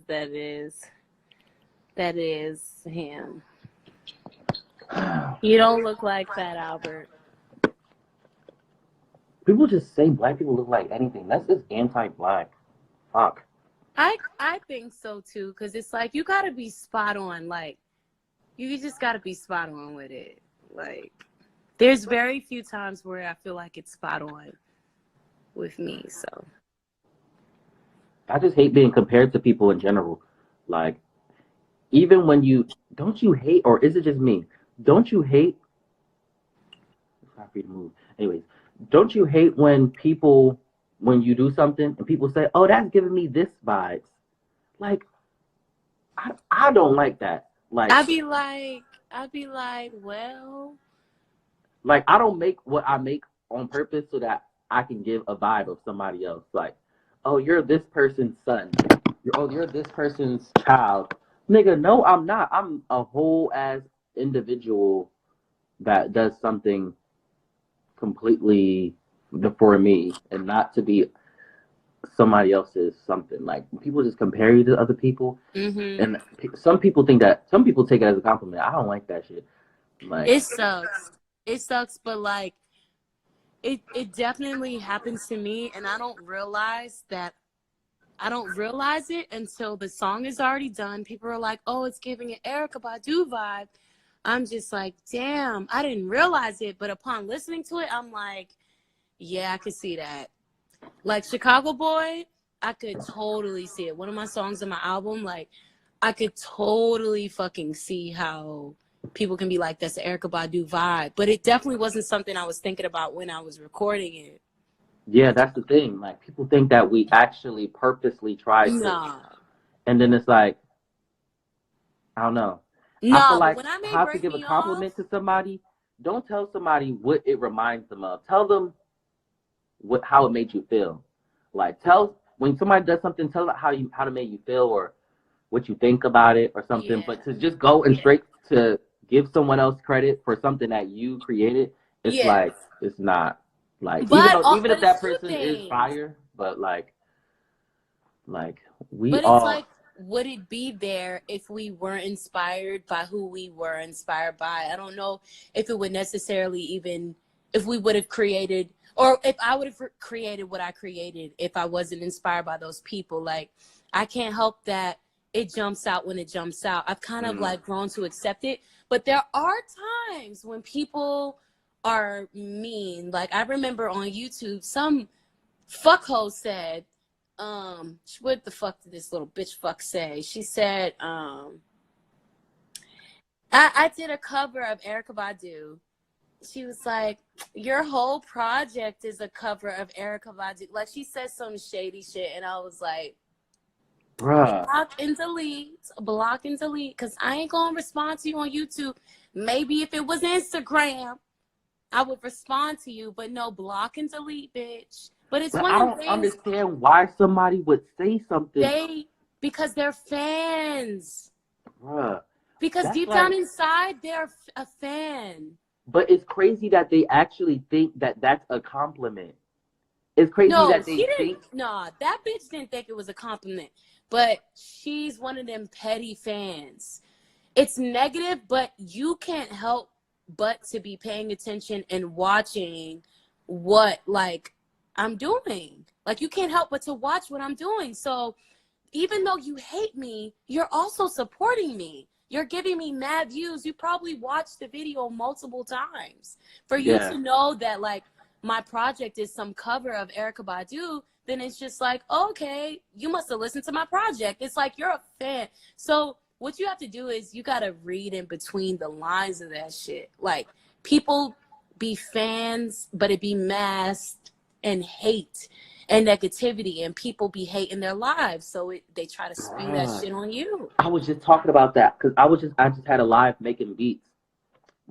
That is him. You don't look like Fat Albert. People just say black people look like anything. That's just anti-black. Fuck. I think so too, because it's like you gotta be spot on. Like you just gotta be spot on with it. Like there's very few times where I feel like it's spot on with me. So I just hate being compared to people in general. Like, even when don't you hate, or is it just me? Don't you hate? It's not free to move. Anyways, don't you hate when you do something and people say, "Oh, that's giving me this vibes." Like, I don't like that. Like, I'd be like, well, like I don't make what I make on purpose so that I can give a vibe of somebody else. Like, oh, you're this person's son. You're this person's child. Nigga, no, I'm not. I'm a whole ass individual that does something completely for me and not to be somebody else's something. Like people just compare you to other people, and some people take it as a compliment. I don't like that shit. Like it sucks, but like it definitely happens to me, and I don't realize it until the song is already done. People are like, oh, it's giving an Erykah Badu vibe. I'm just like, damn, I didn't realize it. But upon listening to it, I'm like, yeah, I could see that. Like Chicago Boy, I could totally see it. One of my songs on my album, like, I could totally fucking see how people can be like, that's the Erykah Badu vibe. But it definitely wasn't something I was thinking about when I was recording it. yeah, that's the thing. Like people think that we actually purposely try to, and then it's like, I don't know. No, I feel like when I made how to Break give a Me compliment Off, to somebody. Don't tell somebody what it reminds them of. Tell them how it made you feel. Like when somebody does something, tell them how to make you feel or what you think about it or something. yeah. But to just go and straight to give someone else credit for something that you created, it's like it's not like But even if but that it's two person is things. fire, but like we But it's all like, would it be there if we weren't inspired by who we were inspired by? I don't know if it would necessarily even, if we would have created, or if I would have created what I created if I wasn't inspired by those people. Like, I can't help that it jumps out when it jumps out. I've kind of like grown to accept it. But there are times when people are mean. Like, I remember on YouTube, some fuckhole said, what the fuck did this little bitch fuck say? She said, I did a cover of Erykah Badu. She was like, your whole project is a cover of Erykah Badu. Like, she said some shady shit, and I was like, bruh. block and delete, because I ain't gonna respond to you on YouTube. Maybe if it was Instagram, I would respond to you, but no, block and delete, bitch. But it's But one I of the don't things, understand why somebody would say something. because they're fans. Bruh. Because That's deep like, down inside, they're a fan. but it's crazy that they actually think that that's a compliment. It's crazy No, that she they didn't. think. Nah, that bitch didn't think it was a compliment. But she's one of them petty fans. It's negative, but you can't help but to be paying attention and watching what, like, I'm doing. Like, you can't help but to watch what I'm doing. So even though you hate me, you're also supporting me. You're giving me mad views. You probably watched the video multiple times. For you to know that, like, my project is some cover of Erykah Badu, then it's just like, okay, you must have listened to my project. It's like you're a fan. So what you have to do is you got to read in between the lines of that shit. Like, people be fans, but it be masked and hate and negativity, and people be hating their lives, so they try to spew that shit on you. I was just talking about that because I just had a live making beats,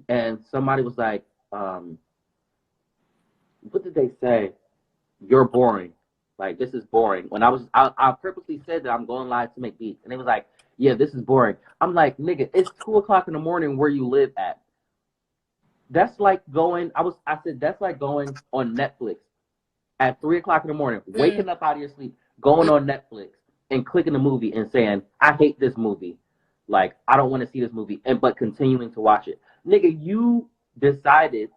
and somebody was like, what did they say? You're boring. Like, this is boring. When I purposely said that I'm going live to make beats, and they was like, yeah, this is boring. I'm like, nigga, it's 2:00 in the morning where you live at. That's like going. I said that's like going on Netflix at 3:00 in the morning, waking up out of your sleep, going on Netflix, and clicking the movie and saying, I hate this movie. Like, I don't want to see this movie, but continuing to watch it. Nigga, you decided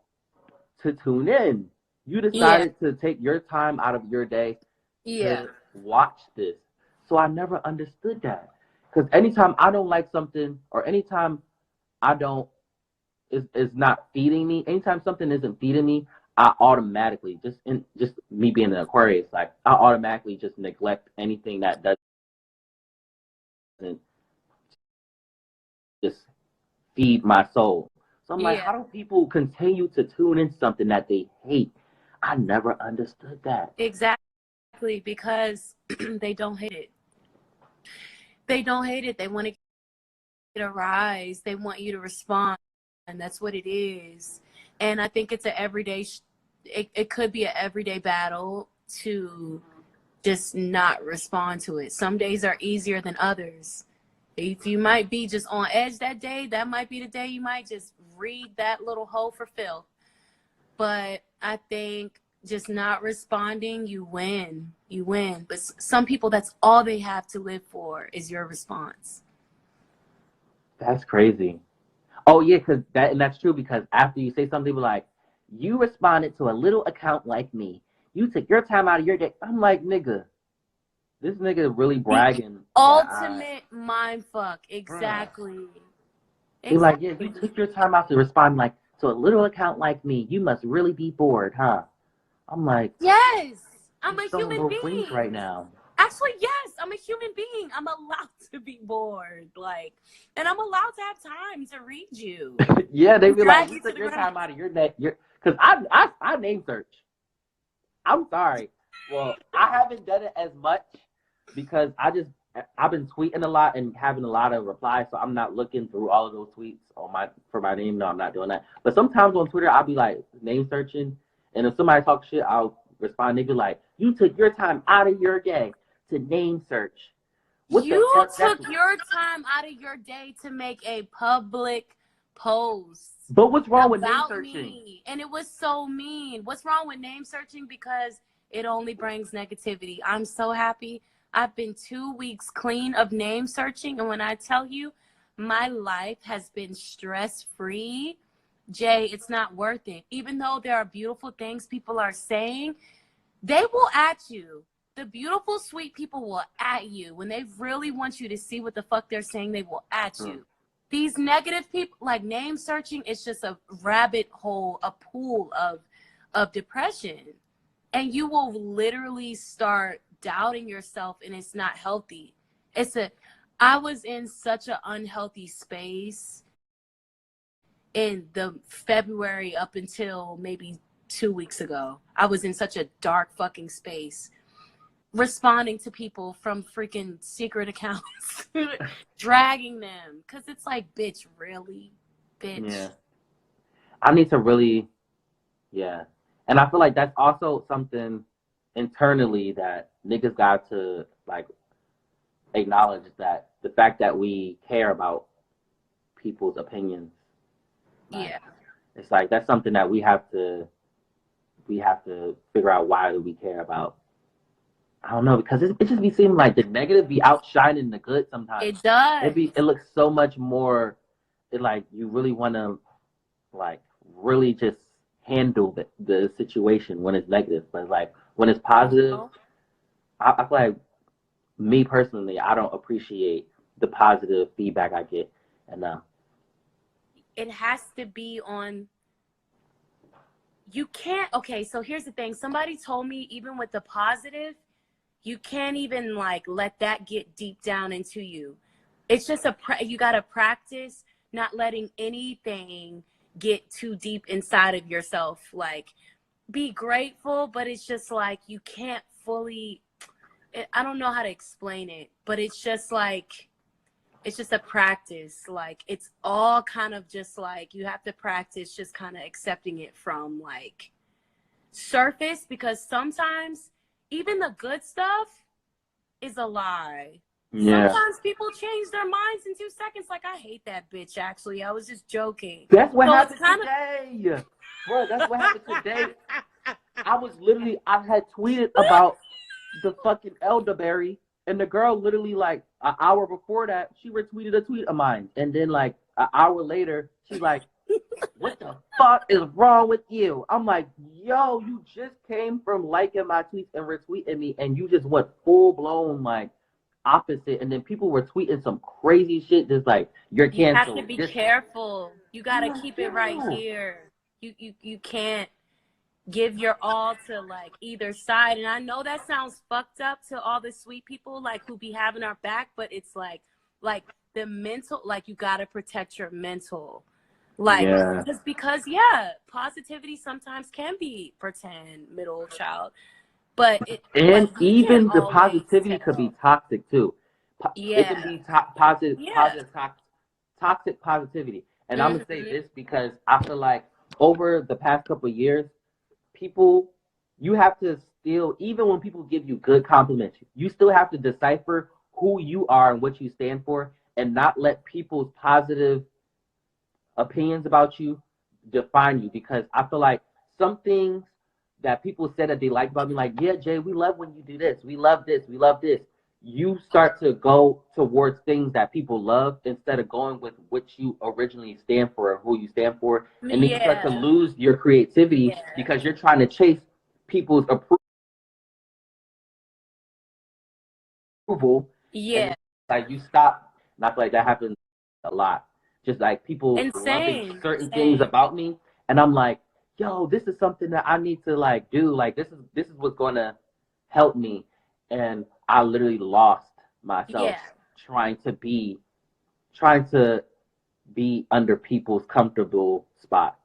to tune in. You Yeah. decided to take your time out of your day Yeah. to watch this. So I never understood that. Because anytime I don't like something, or anytime I don't, is not feeding me, anytime something isn't feeding me, I automatically, just me being an Aquarius, like, I automatically just neglect anything that doesn't just feed my soul. So I'm like, Yeah. how do people continue to tune in something that they hate? I never understood that. Exactly, because they don't hate it. They don't hate it. They want to get a rise. They want you to respond, and that's what it is. And I think it's an everyday. It could be an everyday battle to just not respond to it. Some days are easier than others. If you might be just on edge that day, that might be the day you might just read that little hole for filth. But I think just not responding, you win. You win. But some people, that's all they have to live for is your response. That's crazy. Oh yeah, and that's true because after you say something like, you responded to a little account like me. You took your time out of your day. I'm like, nigga, this nigga really The bragging that ultimate mind fuck. bruh. Exactly. He like, yeah, Exactly. you took your time out to respond like to a little account like me. You must really be bored, huh? I'm like, Yes. you're I'm a throwing human little rings being. right now. Actually, yes, I'm a human being. I'm allowed to be bored. Like, and I'm allowed to have time to read you. Yeah, they be like, Drag you you to took the your ground. time out of your day. Because I name search. I'm sorry. Well, I haven't done it as much because I've been tweeting a lot and having a lot of replies, so I'm not looking through all of those tweets for my name. No, I'm not doing that. But sometimes on Twitter, I'll be like name searching, and if somebody talks shit, I'll respond. They be like, "You took your time out of your day to name search. What the You fuck? took your time out of your day to make a public post But what's wrong with name about searching? me. And it was so mean. What's wrong with name searching? Because it only brings negativity. I'm so happy. I've been 2 weeks clean of name searching. And when I tell you, my life has been stress free. Jay, it's not worth it. Even though there are beautiful things people are saying, they will at you. The beautiful, sweet people will at you. When they really want you to see what the fuck they're saying, they will at you. These negative people, like name searching, it's just a rabbit hole, a pool of depression. And you will literally start doubting yourself, and it's not healthy. I was in such an unhealthy space in the February up until maybe 2 weeks ago. I was in such a dark fucking space, responding to people from freaking secret accounts, dragging them. Cause it's like, bitch, really? Bitch. Yeah, I need to really, yeah, and I feel like that's also something internally that niggas got to like acknowledge that the fact that we care about people's opinions, like Yeah. it's like that's something that we have to figure out why do we care about. I don't know because it just be seeming like the negative be outshining the good sometimes. It does. It looks so much more. It like you really want to like really just handle the situation when it's negative, but like when it's positive, I feel like me personally, I don't appreciate the positive feedback I get enough. It has to be on. You can't. Okay, so here's the thing. Somebody told me, even with the positive, you can't even like let that get deep down into you. It's just you got to practice not letting anything get too deep inside of yourself. Like, be grateful, but it's just like you can't fully. I don't know how to explain it, but it's just like it's just a practice. Like, it's all kind of just like you have to practice just kind of accepting it from like surface, because sometimes even the good stuff is a lie. Yeah, Sometimes people change their minds in 2 seconds. Like, I hate that bitch. Actually, I was just joking. that's what So happened it's kind today, bro. That's what happened today. I had tweeted about the fucking elderberry, And the girl literally like an hour before that, she retweeted a tweet of mine. And then like an hour later, she's like, what the fuck is wrong with you? I'm like, yo, you just came from liking my tweets and retweeting me, and you just went full blown like opposite. And then people were tweeting some crazy shit, just like you're You have to canceled. be Just, careful. You I'm gotta like, keep it right yo. here. You can't give your all to like either side. And I know that sounds fucked up to all the sweet people like who be having our back, but it's like the mental, like you gotta protect your mental. Like Yeah. just because yeah, positivity sometimes can be pretend middle child. But And we can't even the always positivity could be tell. toxic too. It can Yeah. be positive, Yeah. toxic positivity. And I'm gonna say Mm-hmm. this because I feel like over the past couple of years, people, you have to still, even when people give you good compliments, you still have to decipher who you are and what you stand for, and not let people's positive opinions about you define you. Because I feel like some things that people said that they liked about me, like, yeah, Jay, we love when you do this. We love this. We love this. You start to go towards things that people love instead of going with what you originally stand for or who you stand for. And then you start to Yeah. lose your creativity Yeah. because you're trying to chase people's approval. And Yeah. it's like you stop. And I feel like that happens a lot. Just like people loving Insane. certain things Same. about me. And I'm like, yo, this is something that I need to like do. Like this is what's gonna help me. And I literally lost myself Yeah. trying to be trying to be under people's comfortable spot.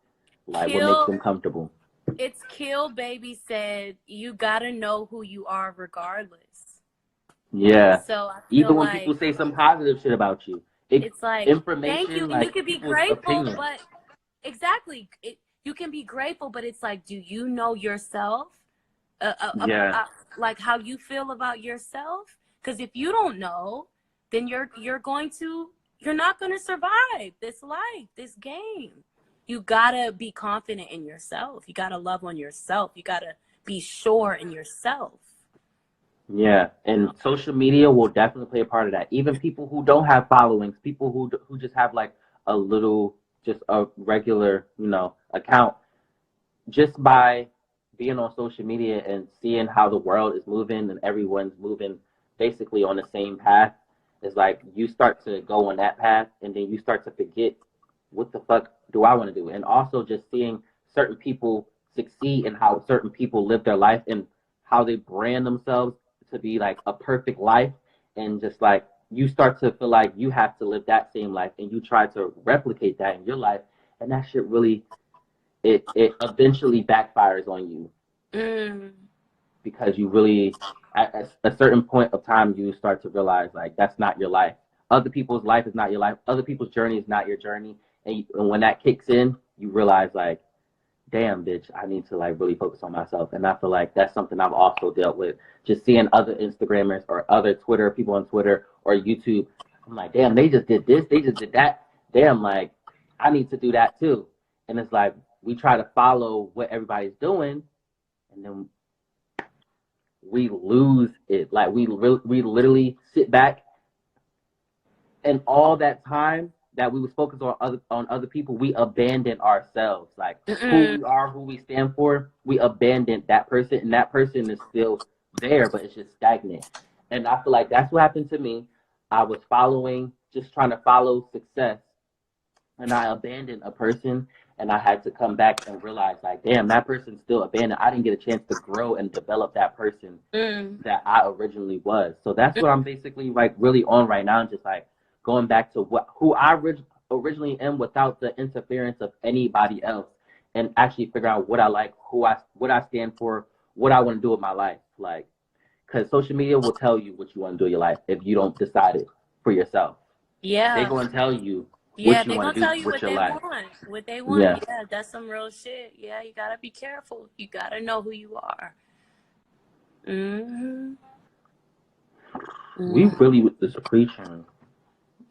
Like what makes Kill. them comfortable. It's Kill Baby said you gotta know who you are regardless. Yeah. So I Even feel when like people say some positive shit about you. It it's like thank you, information, and you like can be people's grateful, opinion. but exactly, you can be grateful, but it's like, do you know yourself? Yeah. Like how you feel about yourself? Because if you don't know, then you're not gonna survive this life, this game. You gotta be confident in yourself. You gotta love on yourself. You gotta be sure in yourself. Yeah, and social media will definitely play a part of that. Even people who don't have followings, people who just have like a little, just a regular, account, just by being on social media and seeing how the world is moving and everyone's moving basically on the same path, is like you start to go on that path and then you start to forget what the fuck do I want to do? And also just seeing certain people succeed and how certain people live their life and how they brand themselves to be like a perfect life, and just like you start to feel like you have to live that same life and you try to replicate that in your life, and that shit really, it eventually backfires on you Mm, because you really, at a certain point of time, you start to realize like that's not your life. Other people's life is not your life. Other people's journey is not your journey. And when that kicks in, you realize like, damn, bitch, I need to like really focus on myself. And I feel like that's something I've also dealt with. Just seeing other Instagrammers or other Twitter people on Twitter or YouTube, I'm like, damn, they just did this, they just did that. Damn, like I need to do that too. And it's like we try to follow what everybody's doing, and then we lose it. Like we literally sit back, and all that time that we was focused on other people, we abandon ourselves. Like who mm-mm. we are, who we stand for, we abandon that person, and that person is still there, but it's just stagnant. And I feel like that's what happened to me. I was following, just trying to follow success, and I abandoned a person, and I had to come back and realize like, damn, that person's still abandoned. I didn't get a chance to grow and develop that person Mm. that I originally was. So that's what I'm basically like really on right now, just like going back to who I originally am without the interference of anybody else, and actually figure out what I like, what I stand for, what I want to do with my life. Like, because social media will tell you what you want to do in your life if you don't decide it for yourself. They're Yeah. going to tell you Yeah, what you they want gonna to do tell you with what your they life. want. What they want. Yeah. Yeah, that's some real shit. Yeah, you gotta be careful. You gotta know who you are. Mm-hmm. We Mm. really was preaching.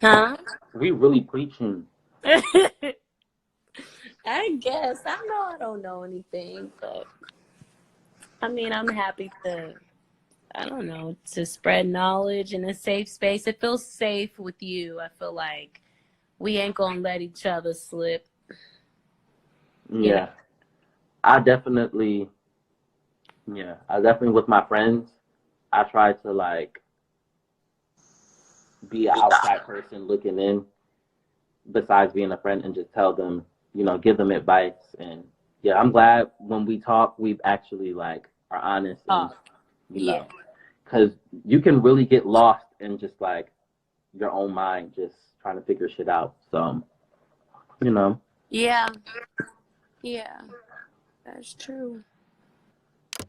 Huh? We really preaching. I guess. I know I don't know anything, but I mean, I'm happy to. I don't know, to spread knowledge in a safe space. It feels safe with you. I feel like we ain't gonna let each other slip. You know. Yeah, I definitely, I definitely with my friends, I try to like be an outside person looking in, besides being a friend, and just tell them, give them advice. And yeah, I'm glad when we talk, we've actually like are honest and Oh, you yeah. know, because you can really get lost in just like your own mind, just trying to figure shit out. So, you know, Yeah. Yeah. That's true.